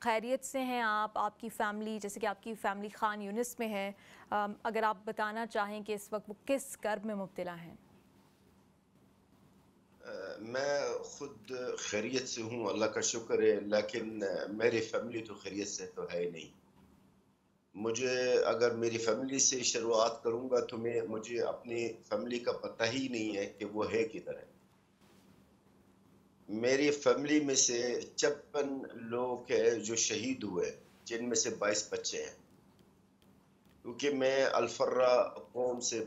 خیریت سے ہیں آپ کی فیملی، جیسے کہ آپ کی فیملی خان یونس میں ہے، اگر آپ بتانا چاہیں کہ اس وقت وہ کس کرب میں مبتلا ہیں؟ میں خود خیریت سے ہوں، اللہ کا شکر ہے، لیکن میری فیملی تو خیریت سے تو ہے ہی نہیں۔ مجھے اگر میری فیملی سے شروعات کروں گا تو مجھے اپنی فیملی کا پتہ ہی نہیں ہے کہ وہ ہے کدھر ہے۔ میری فیملی میں سے 56 لوگ ہیں جو شہید ہوئے، جن میں سے 22 بچے ہیں، کیونکہ میں الفرا قوم سے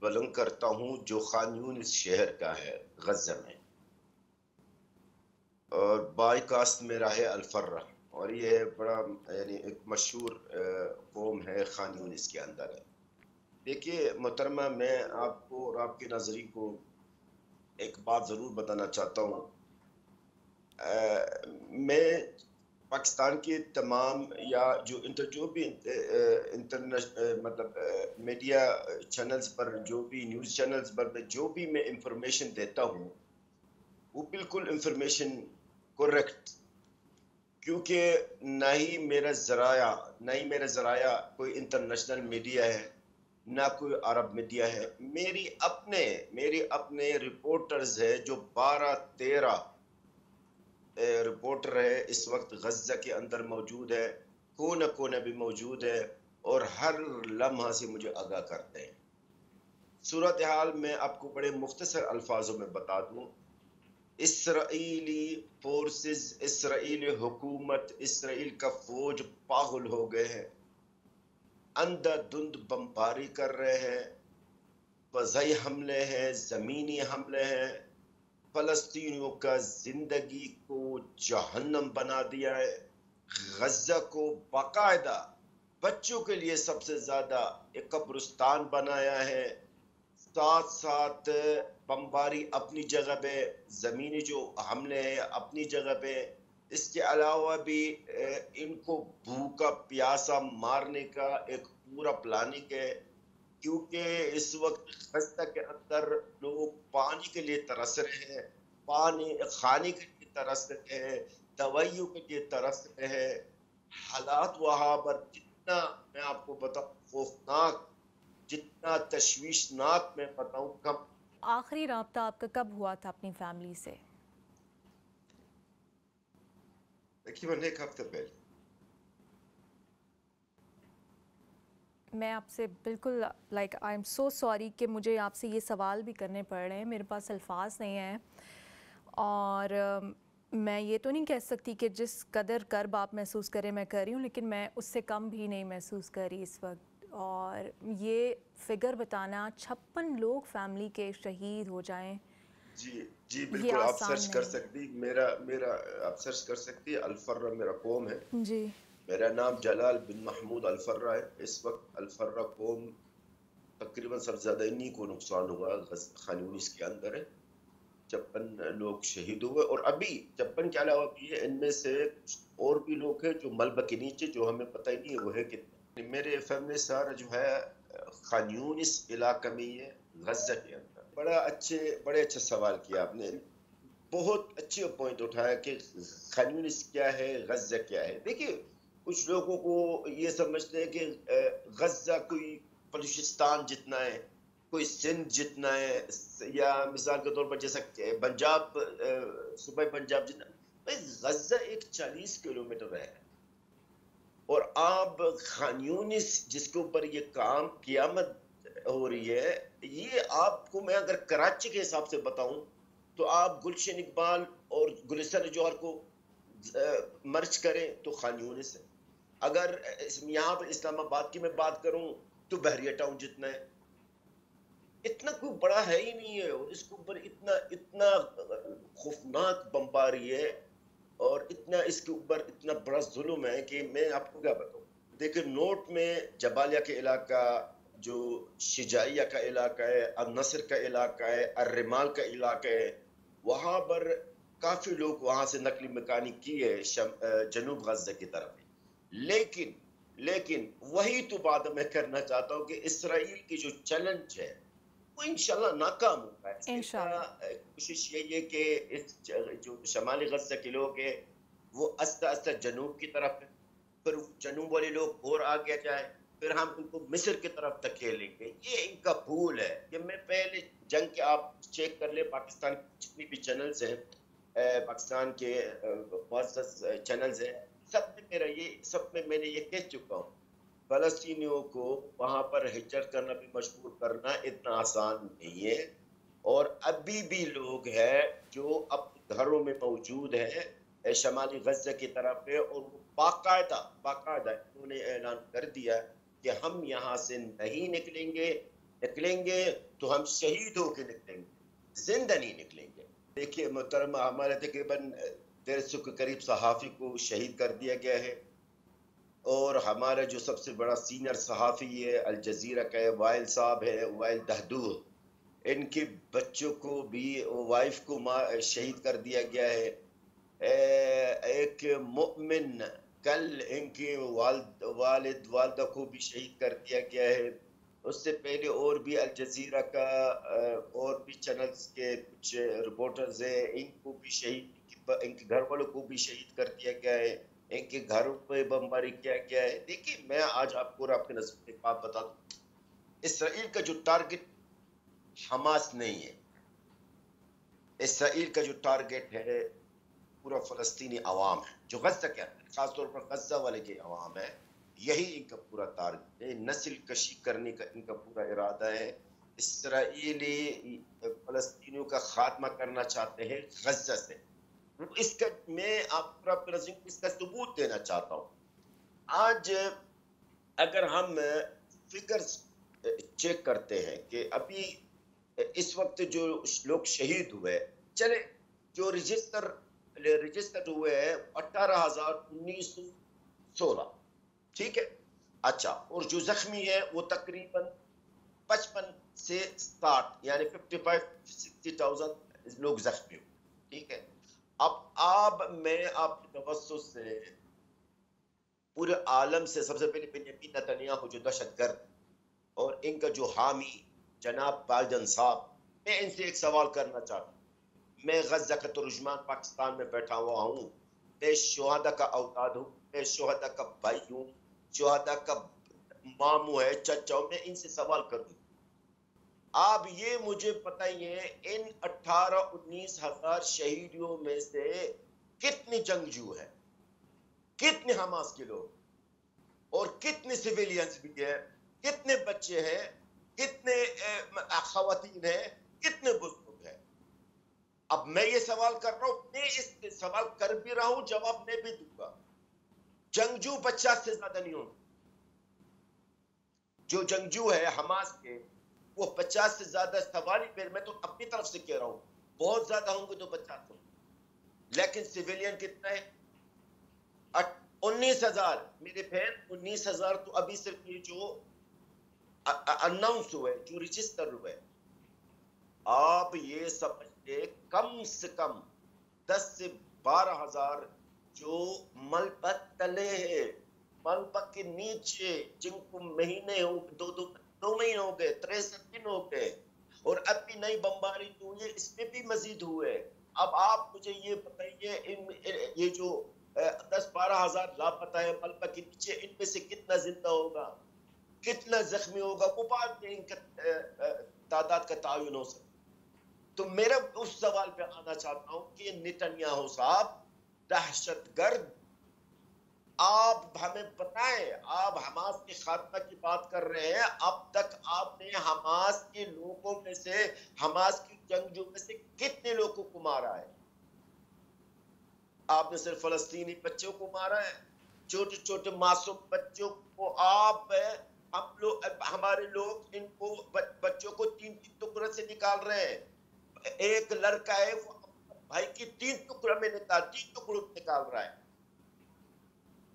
بلنگ کرتا ہوں جو خان یونس شہر کا ہے، غزہ میں، اور بائی کاسٹ میرا ہے الفرا، اور یہ بڑا یعنی ایک مشہور قوم ہے، خان یونس کے اندر ہے۔ دیکھیے محترمہ، میں آپ کو اور آپ کے ناظرین کو ایک بات ضرور بتانا چاہتا ہوں۔ میں پاکستان کے تمام یا جو بھی انٹرنیشنل مطلب میڈیا چینلز پر، جو بھی نیوز چینلز پر جو بھی میں انفارمیشن دیتا ہوں، وہ بالکل انفارمیشن کریکٹ، کیونکہ نہ ہی میرا ذرائع کوئی انٹرنیشنل میڈیا ہے، نہ کوئی عرب میڈیا ہے۔ میری اپنے رپورٹرز ہے جو 12-13 رپورٹر ہے، اس وقت غزہ کے اندر موجود ہے، کونے کونے بھی موجود ہے، اور ہر لمحہ سے مجھے آگاہ کرتے ہیں۔ صورتحال میں آپ کو بڑے مختصر الفاظوں میں بتا دوں۔ اسرائیلی فورسز، اسرائیلی حکومت، اسرائیل کا فوج پاگل ہو گئے ہیں، اندھا دھند بمباری کر رہے ہیں، فضائی حملے ہیں، زمینی حملے ہیں، فلسطینیوں کا زندگی کو جہنم بنا دیا ہے۔ غزہ کو باقاعدہ بچوں کے لیے سب سے زیادہ ایک قبرستان بنایا ہے۔ ساتھ ساتھ بمباری اپنی جگہ پہ، زمینی جو حملے ہیں اپنی جگہ پہ، اس کے علاوہ بھی ان کو بھوکا پیاسا مارنے کا ایک پورا پلاننگ ہے، کیونکہ اس وقت غزہ کے اندر لوگ پانی کے لیے ترس رہے ہیں، پانی کھانے کے لیے ترس رہے ہیں، دوائیوں کے لیے ترس رہے ہیں۔ حالات وہاں پر جتنا میں آپ کو بتاؤں خوفناک، جتنا تشویشناک میں بتاؤں کم۔ آخری رابطہ آپ کا کب ہوا تھا اپنی فیملی سے؟ تقریباً ایک ہفتے پہلے۔ میں آپ سے بالکل آئی ایم سو سوری کہ مجھے آپ سے یہ سوال بھی کرنے پڑ رہے ہیں، میرے پاس الفاظ نہیں ہیں، اور میں یہ تو نہیں کہہ سکتی کہ جس قدر کرب آپ محسوس کریں میں کر رہی ہوں، لیکن میں اس سے کم بھی نہیں محسوس کر رہی اس وقت۔ اور یہ فگر بتانا 56 لوگ فیملی کے شہید ہو جائیں، جی یہ بالکل، آپ آسان سرچ کر نہیں ہے۔ سکتی، آپ سرچ کر سکتی، الفرا میرا قوم ہے، جی میرا نام جلال بن محمود الفرا ہے۔ اس وقت الفرا قوم تقریباً سب سے زیادہ انہی کو نقصان ہوا، خان یونس کے اندر ہے، 56 لوگ شہید ہوئے، اور ابھی 56 کے علاوہ بھی ہے، ان میں سے اور بھی لوگ ہیں جو ملبہ کے نیچے، جو ہمیں پتہ ہی نہیں ہے وہ ہے کتنے۔ میرے فیملی سارا جو ہے خان یونس علاقہ میں ہی ہے، غزہ کے اندر۔ بڑے اچھے سوال کیا آپ نے، بہت اچھے پوائنٹ اٹھایا کہ خان یونس کیا ہے، غزہ کیا ہے۔ دیکھیے کچھ لوگوں کو یہ سمجھتے ہیں کہ غزہ کوئی بلوچستان جتنا ہے، کوئی سندھ جتنا ہے، یا مثال کے طور پر جیسا پنجاب، صوبہ پنجاب جتنا۔ غزہ ایک 40 کلومیٹر ہے، اور آپ خان یونس جس کے اوپر یہ کام قیامت ہو رہی ہے، یہ آپ کو میں اگر کراچی کے حساب سے بتاؤں تو آپ گلشن اقبال اور گلستان جوہر کو مرچ کریں تو خان یونس ہے۔ اگر یہاں پر اسلام آباد کی میں بات کروں تو بحریہ ٹاؤن جتنا ہے، اتنا کوئی بڑا ہے ہی نہیں ہے، اور اس کے اوپر اتنا خوفناک بمباری ہے، اور اس کے اوپر اتنا بڑا ظلم ہے کہ میں آپ کو کیا بتاؤں۔ دیکھیں نوٹ میں جبالیہ کے علاقہ، جو شجائیہ کا علاقہ ہے، النصر کا علاقہ ہے، الرمال کا علاقہ ہے، وہاں پر کافی لوگ وہاں سے نقل مکانی کی ہے جنوب غزہ کی طرف۔ لیکن وہی تو بات میں کرنا چاہتا ہوں کہ اسرائیل کی جو چیلنج ہے وہ انشاءاللہ ناکام ہوگا۔ اس کے انشاءاللہ۔ کوشش یہی ہے کہ اس جو شمالی غزہ کے لوگ ہیں وہ آہستہ آہستہ جنوب کی طرف ہے، پھر جنوب والے لوگ اور آگے جائیں، پھر ہم ان کو مصر کی طرف دھکیلیں گے. یہ ان کا بھول ہے کہ میں پہلے جنگ کے، آپ چیک کر لیں پاکستان کی جتنی بھی چینلز ہیں، پاکستان کے معزز چینلز ہیں، سب میں میں نے یہ کہہ چکا ہوں، فلسطینیوں کو وہاں پر ہجرت کرنا بھی مجبور کرنا اتنا آسان نہیں ہے. اور ابھی بھی لوگ ہیں جو اپنے گھروں میں موجود ہیں شمالی غزہ کی طرف ہے، اور وہ باقاعدہ انہوں نے اعلان کر دیا کہ ہم یہاں سے نہیں نکلیں گے تو ہم شہید ہو کے نکلیں گے، زندہ نہیں نکلیں گے. دیکھیے محترمہ، ہمارے تقریباً 150 کے قریب صحافی کو شہید کر دیا گیا ہے، اور ہمارا جو سب سے بڑا سینئر صحافی ہے الجزیرہ کا وائل صاحب ہے، وائل دہدور، ان کے بچوں کو بھی، وائف کو شہید کر دیا گیا ہے. ایک مؤمن، کل ان کے والدہ کو بھی شہید کر دیا گیا ہے. اس سے پہلے اور بھی الجزیرہ کا اور بھی چینلز کے کچھ رپورٹرز ہیں، ان کو بھی ان کے گھر والوں کو بھی شہید کر دیا گیا ہے، ان کے گھروں پہ بمباری کیا گیا ہے. دیکھیے میں آج آپ کو اور آپ کے نظر میں ایک بات بتا دوں، اسرائیل کا جو ٹارگٹ حماس نہیں ہے، اسرائیل کا جو ٹارگٹ ہے پورا فلسطینی عوام ہے، جو غزہ کے اندر، خاص طور پر غزہ والے کے عوام ہے. یہی ان کا پورا ٹارگٹ ہے، نسل کشی کرنے کا ان کا پورا ارادہ ہے. اسرائیلی فلسطینیوں کا خاتمہ کرنا چاہتے ہیں غزہ سے. اس کا میں آپ کو اس کا ثبوت دینا چاہتا ہوں. آج اگر ہم فگرز چیک کرتے ہیں کہ ابھی اس وقت جو لوگ شہید ہوئے، چلے جو رجسٹر ہوئے ہیں 18,1916، ٹھیک ہے، اچھا، اور جو زخمی ہے وہ تقریباً 55 سے 60، یعنی 55-60,000 لوگ زخمی ہوئے، ٹھیک ہے. اب میں آپ کے توسط سے پورے عالم سے سب سے پہلے بنیامین نتنیاہو جو دہشت گرد اور ان کا جو حامی جناب بائیڈن صاحب، میں ان سے ایک سوال کرنا چاہتا ہوں. میں غزہ کا ترجمان پاکستان میں بیٹھا ہوا ہوں، میں شہداء کا اولاد ہوں، میں شہداء کا بھائی ہوں، شہداء کا ماموں ہے، چچا ہوں. میں ان سے سوال کروں، آپ یہ مجھے بتائیے ان 18-19 ہزار شہیدوں میں سے کتنے جنگجو ہیں، کتنے حماس کے لوگ، اور کتنے سویلینز بھی ہیں، کتنے بچے ہیں، کتنے خواتین ہیں، کتنے بزرگ ہیں. اب میں یہ سوال کر رہا ہوں، میں اس سوال کر بھی رہا ہوں، جواب میں بھی دوں گا. جنگجو 50 سے زیادہ نہیں ہوں، جو جنگجو ہے حماس کے وہ 50 سے زیادہ سوال ہی میں تو اپنی طرف سے کہہ رہا ہوں، بہت زیادہ ہوں گے تو 50 ہوں، لیکن سویلین کتنا ہے؟ 19,000. میرے بہن 19,000 تو ابھی صرف یہ جو اناؤنس ہوئے، جو رجسٹر ہوئے. آپ یہ سمجھتے کم سے کم 10 سے 12,000 جو ملبت تلے ہیں، ملبت کے نیچے، جن کو مہینے ہو دو مہینے ہو گئے، 63 دن ہو گئے، اور اب بھی نئی بمباری تو یہ اس میں بھی مزید ہوئے. اب آپ مجھے یہ بتائیے یہ جو 10-12,000 لاپتہ ہے ملبت کے نیچے، ان میں سے کتنا زندہ ہوگا، کتنا زخمی ہوگا، وہ بعد میں ان کا تعداد کا تعین ہو سکتا. تو میرا اس سوال پہ آنا چاہتا ہوں کہ نتنیاہو صاحب دہشت گرد، آپ ہمیں بتائیں، آپ حماس کے خاتمہ کی بات کر رہے ہیں، اب تک آپ نے حماس کے لوگوں میں سے، حماس کی جنگجو میں سے کتنے لوگوں کو مارا ہے؟ آپ نے صرف فلسطینی بچوں کو مارا ہے، چھوٹے چھوٹے معصوم بچوں کو. آپ ہمارے لوگ ان کو بچوں کو 3 ٹکڑے سے نکال رہے ہیں. ایک لڑکا ہے وہ بھائی کی 3 ٹکڑوں میں نکال رہا ہے.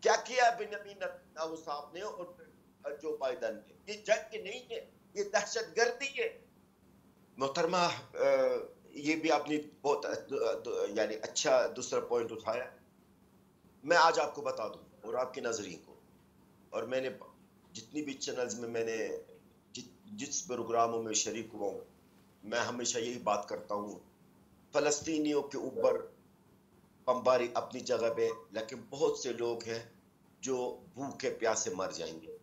کیا کیا بنیامین نتنیاہو صاحب نے اور جو بائیڈن نے؟ یہ جنگ نہیں ہے، یہ دہشت گردی ہے. محترمہ یہ بھی آپ نے بہت یعنی اچھا دوسرا پوائنٹ اٹھایا. میں آج آپ کو بتا دوں اور آپ کے ناظرین کو، اور میں نے جتنی بھی چینلز میں نے جس پروگراموں میں شریک ہوا ہوں، میں ہمیشہ یہی بات کرتا ہوں، فلسطینیوں کے اوپر بمباری اپنی جگہ پہ، لیکن بہت سے لوگ ہیں جو بھوکے پیاسے مر جائیں گے.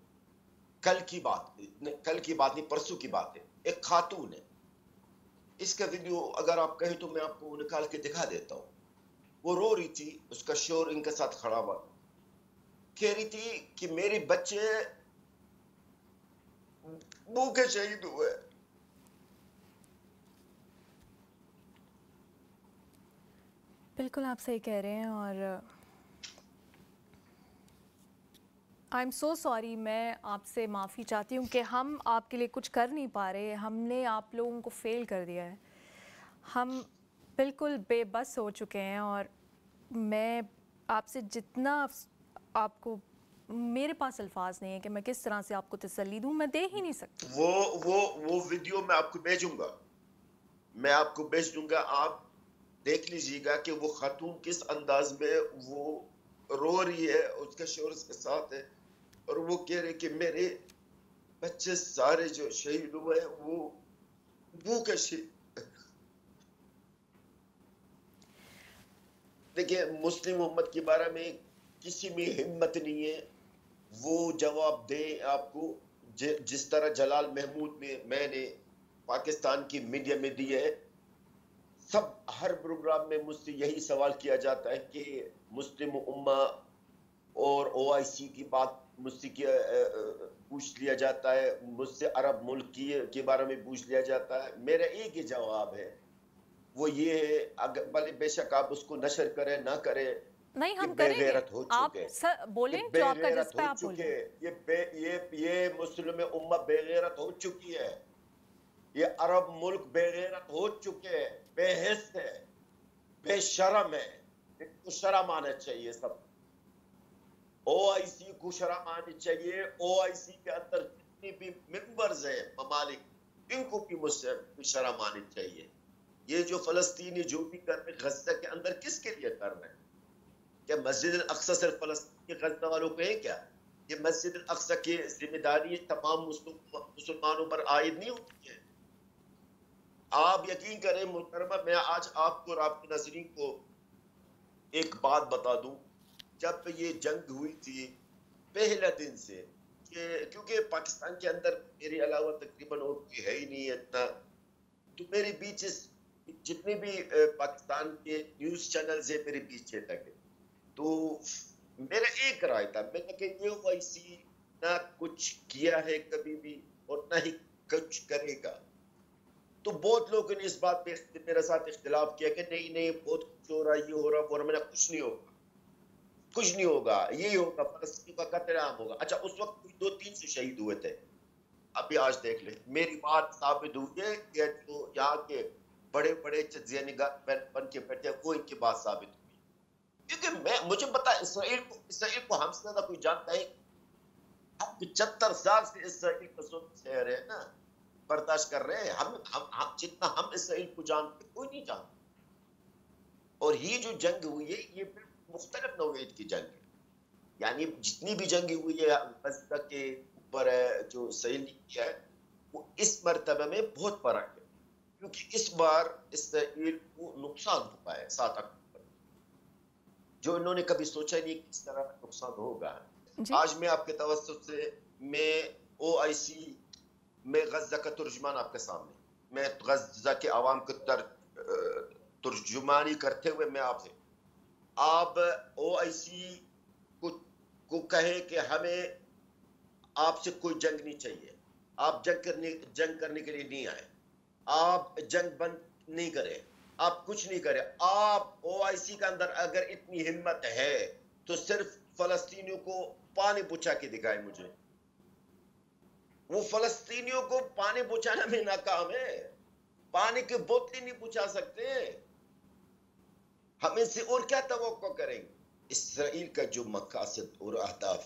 کل کی بات نہیں، پرسوں کی بات ہے. ایک خاتون ہے، اس کا ویڈیو اگر آپ کہیں تو میں آپ کو نکال کے دکھا دیتا ہوں. وہ رو رہی تھی، اس کا شوہر ان کے ساتھ کھڑا ہوا، کہہ رہی تھی کہ میرے بچے بھوکے شہید ہوئے. بالکل آپ صحیح کہہ رہے ہیں، اور آئی ایم سو سوری. میں آپ سے معافی چاہتی ہوں کہ ہم آپ کے لیے کچھ کر نہیں پا رہے. ہم نے آپ لوگوں کو فیل کر دیا ہے. ہم بالکل بے بس ہو چکے ہیں، اور میں آپ سے جتنا آپ کو، میرے پاس الفاظ نہیں ہے کہ میں کس طرح سے آپ کو تسلی دوں. میں دے ہی نہیں سکتی. وہ ویڈیو میں آپ کو بھیج دوں گا. آپ دیکھ لیجیے گا کہ وہ خاتون کس انداز میں وہ رو رہی ہے، اس کا شوہر اس کے ساتھ ہے، اور وہ کہہ رہے کہ میرے بچے سارے جو شہید ہوئے وہ بھوکے شہید. دیکھیں، مسلم امت کے بارے میں کسی میں ہمت نہیں ہے وہ جواب دے آپ کو جس طرح جلال محمود میں نے پاکستان کی میڈیا میں دی ہے. سب ہر پروگرام میں مجھ سے یہی سوال کیا جاتا ہے کہ مسلم امہ اور او آئی سی کی بات مجھ سے پوچھ لیا جاتا ہے، مجھ سے عرب ملک کے بارے میں پوچھ لیا جاتا ہے. میرا ایک ہی جواب ہے، وہ یہ ہے، اگر بے شک آپ اس کو نشر کریں نہ کریں، نہیں، یہ ہم بے کریں گے. غیرت ہو آپ چکے، بولیں یہ جو بے آپ کا غیرت جذبہ ہو آپ بولیں. چکے، یہ مسلم امہ بے غیرت ہو چکی ہے، یہ عرب ملک بے غیرت ہو چکے ہیں، بے حس ہے، بے شرم ہے. ان کو شرم آنا چاہیے. سب او آئی سی کو شرم آنی چاہیے. او آئی سی کے اندر جتنی بھی ممبرز ہیں ممالک، ان کو بھی مجھ سے شرم آنی چاہیے. یہ جو فلسطینی جو بھی کر رہے غزہ کے اندر کس کے لیے کر رہے ہیں؟ کیا مسجد الاقصی صرف فلسطین کے غزہ والوں کو ہے کیا؟ یہ مسجد الاقصی کی ذمہ داری تمام مسلمانوں پر عائد نہیں ہوتی ہے. آپ یقین کریں محترمہ، میں آج آپ کو اور آپ کے ناظرین کو ایک بات بتا دوں. جب یہ جنگ ہوئی تھی پہلا دن سے، کیونکہ پاکستان کے اندر میرے علاوہ تقریباً اور کوئی ہے ہی نہیں اتنا، تو میرے بیچ جتنے بھی پاکستان کے نیوز چینلز ہیں میرے پیچھے تک ہے. تو میرا ایک رائے تھا، میں نے کہ یہ وائی سی نہ کچھ کیا ہے کبھی بھی اور نہ ہی کچھ کرے گا. تو بہت لوگوں نے اس بات پہ میرے ساتھ اختلاف کیا کہ نہیں بہت کچھ ہو رہا ہے، یہ ہو رہا ہے، اور میں نے کچھ نہیں ہوگا، یہی ہوگا، فلسطین کا قتل عام ہوگا. اچھا، اس وقت 2-3 سے شہید ہوئے تھے. ابھی آج دیکھ لیں، میری بات ثابت ہوئی ہے کہ جو یہاں کے بڑے بڑے چزیانگار بن کے بیٹھے وہ ان کی بات ثابت ہوئی. کیونکہ مجھے پتا اسرائیل کو ہم سے زیادہ کوئی جانتا ہے. ہم 75 سال سے اسرائیل کو سہ رہے ہیں نا، برداشت کر رہے ہیں. ہم جتنا ہم اسرائیل کو جانتے کوئی نہیں جانتا. اور یہ جو جنگ ہوئی ہے یہ مختلف نوعیت کی جنگ ہے. یعنی جتنی بھی جنگ ہوئی ہے غزہ کے اوپر ہے، جو اسرائیل نے کیا ہے، وہ اس مرتبہ میں بہت فرق ہے. کیونکہ اس بار اسرائیل کو نقصان ہوا ہے 7 اکتوبر، جو انہوں نے کبھی سوچا نہیں کہ اس طرح نقصان ہوگا. جی، آج میں آپ کے توسط سے میں او آئی سی میں غزہ کا ترجمان آپ کے سامنے، میں غزہ کے عوام کو ترجمانی کرتے ہوئے میں آپ او آئی سی کو کہے کہ ہمیں آپ سے کوئی جنگ نہیں چاہیے. آپ جنگ کرنے کے لیے نہیں آئے، آپ جنگ بند نہیں کریں، آپ کچھ نہیں کریں. آپ او آئی سی کے اندر اگر اتنی ہمت ہے تو صرف فلسطینیوں کو پانی پہنچا کے دکھائے مجھے. وہ فلسطینیوں کو پانی پہنچانے میں ناکام ہے، پانی کی بوتلیں نہیں پہنچا سکتے. ہم ان سے اور کیا توقع کریں گے؟ اسرائیل کا جو مقاصد اور اہداف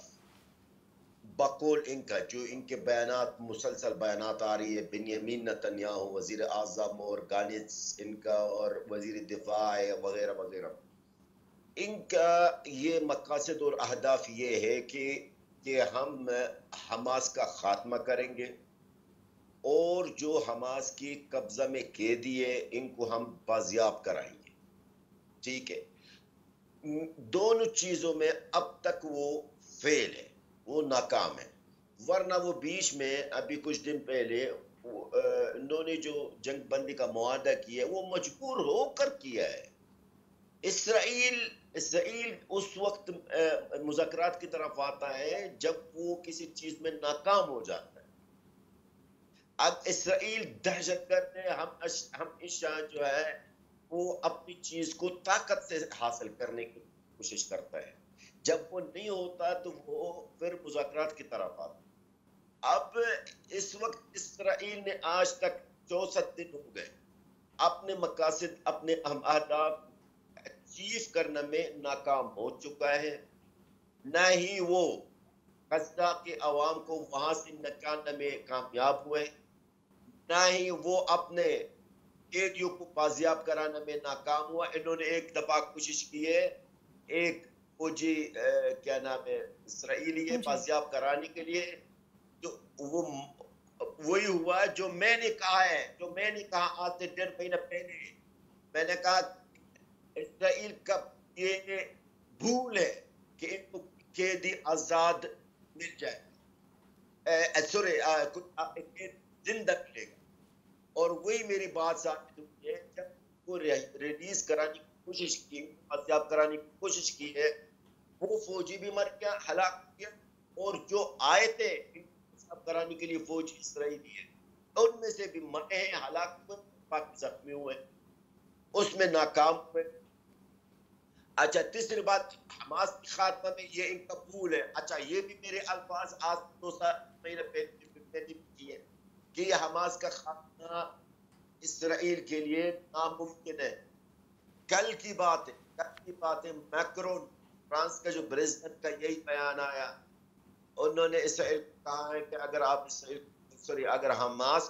بقول ان کا، جو ان کے بیانات مسلسل بیانات آ رہی ہے، بنیامین نتنیاہو وزیر اعظم اور گانٹز ان کا اور وزیر دفاع وغیرہ وغیرہ، ان کا یہ مقاصد اور اہداف یہ ہے کہ ہم حماس کا خاتمہ کریں گے، اور جو حماس کی قبضہ میں قیدی ہے ان کو ہم بازیاب کرائیں گے. ٹھیک ہے، دونوں چیزوں میں اب تک وہ فیل ہے، وہ ناکام ہے، ورنہ وہ بیچ میں ابھی کچھ دن پہلے انہوں نے جو جنگ بندی کا معاہدہ کیا ہے وہ مجبور ہو کر کیا ہے۔ اسرائیل اس وقت مذاکرات کی طرف آتا ہے جب وہ کسی چیز میں ناکام ہو جاتا ہے۔ اب اسرائیل دہشت گرد ہے، ہم عشاء جو ہے وہ اپنی چیز کو طاقت سے حاصل کرنے کی کوشش کرتا ہے، جب وہ نہیں ہوتا تو وہ پھر مذاکرات کی طرف آتا ہے۔ اب اس وقت اسرائیل نے آج تک 64 دن ہو گئے اپنے مقاصد، اپنے اہم اہداف اچیو کرنے میں ناکام ہو چکا ہے، نہ ہی وہ غزہ کے عوام کو وہاں سے نکالنے میں کامیاب ہوئے، نہ ہی وہ اپنے قیدیوں کو بازیاب کرانے میں ناکام ہوا۔ انہوں نے ایک دفعہ کوشش کی ہے، ایک فوجی کیا نام ہے اسرائیلی ہے بازیاب کرانے کے لیے، تو وہ وہی ہوا جو میں نے کہا ہے، جو میں نے کہا آج سے 1.5 مہینہ پہلے، میں نے کہا اسرائیل کا یہ بھول ہے کہ ان کو قیدی آزاد مل جائے، سوري زندہ ملے گا، اور وہی میری بات ثابت ہوئی ہے۔ جب وہ ریلیز کرانے کی کوشش کی، بازیاب کرانے کی کوشش کی ہے، وہ فوجی بھی مر گیا، ہلاک کیا، اور جو آئے تھے بازیاب کرانے کے لیے فوجی اسرائیلی ہے ان میں سے بھی مرے ہیں، ہلاک ہوئے، باقی زخمی ہوئے، اس میں ناکام ہوئے۔ اچھا تیسری بات، حماس کی خاتمہ میں یہ ان کا بھول ہے۔ اچھا یہ بھی میرے الفاظ آج 2 مہینے پہلے کی ہے کہ یہ حماس کا خاتمہ اسرائیل کے لیے ناممکن ہے۔ کل کی بات ہے، میکرون فرانس کا جو پریزیڈنٹ کا یہی بیان آیا، انہوں نے اسرائیل کو کہا ہے کہ اگر آپ اگر حماس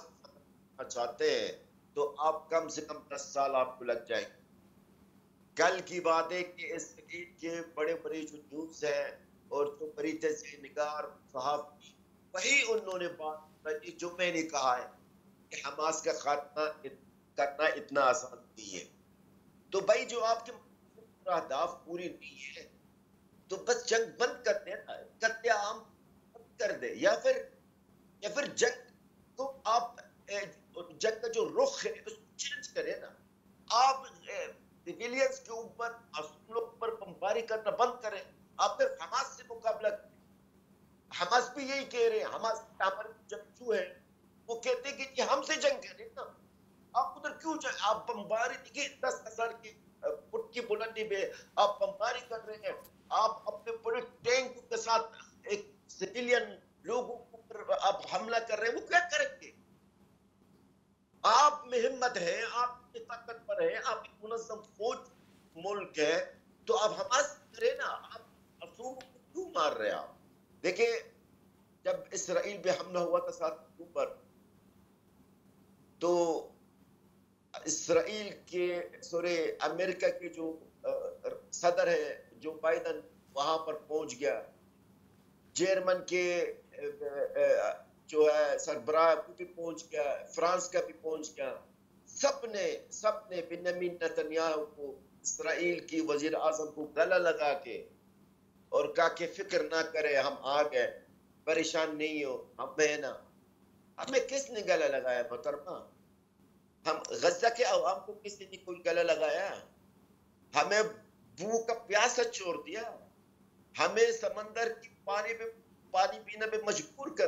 کو چاہتے ہیں تو آپ کم سے کم 10 سال آپ کو لگ جائیں گے۔ کل کی بات ہے کہ اسرائیل کے بڑے بڑے جو نیوز ہیں اور جو بڑی تجزیہ نگار صحافی، وہی انہوں نے بات کی جو میں نے کہا ہے کہ حماس کا خاتمہ کرنا اتنا آسان نہیں ہے۔ تو بھائی جو آپ کے اہداف پوری نہیں ہے تو بس جنگ بند کر دینا، قتل عام بند کر دے، یا پھر جنگ کو آپ جنگ کا جو رخ ہے اس کو چینج کرے نا۔ آپ سویلینز کے اوپر، اصولوں پر بمباری کرنا بند کریں، آپ پھر حماس سے مقابلہ کریں۔ حماس بھی یہی کہہ رہے ہیں، حماس ہمارے جنگجو ہیں، وہ کہتے ہیں کہ ہم سے جنگ کریں نا، آپ ادھر کیوں جائیں؟ آپ بمباری دیکھیے 10,000 کی فٹ کی بلندی پہ آپ بمباری کر رہے ہیں، آپ اپنے بڑے ٹینک کے ساتھ ایک سویلین لوگوں پر آپ حملہ کر رہے ہیں، وہ کیا کریں گے؟ آپ میں ہمت ہے، آپ کی طاقتور ہے، آپ ایک منظم فوج ملک ہے، تو آپ حماس کرے نا، آپ اصول کو کیوں مار رہے ہیں؟ آپ دیکھیں جب اسرائیل پہ حملہ ہوا تھا 7 اکتوبر، تو اسرائیل کے امریکہ کے جو صدر ہے جو بائیڈن وہاں پر پہنچ گیا، جرمن کے جو ہے سربراہ بھی پہنچ گیا، فرانس کا بھی پہنچ گیا، سب نے بنیامین نتنیاہو کو، اسرائیل کی وزیر اعظم کو گلا لگا کے اور کہا کہ فکر نہ کرے، ہم آ گئے، پریشان نہیں ہو، ہم ہیں نا۔ ہمیں کس نے گلا لگایا محترمہ؟ ہم غزہ کے عوام کو کس نے کوئی گلا لگایا؟ ہمیں بھوک کا پیاسا چھوڑ دیا، ہمیں سمندر کی پانی پینے پہ مجبور کر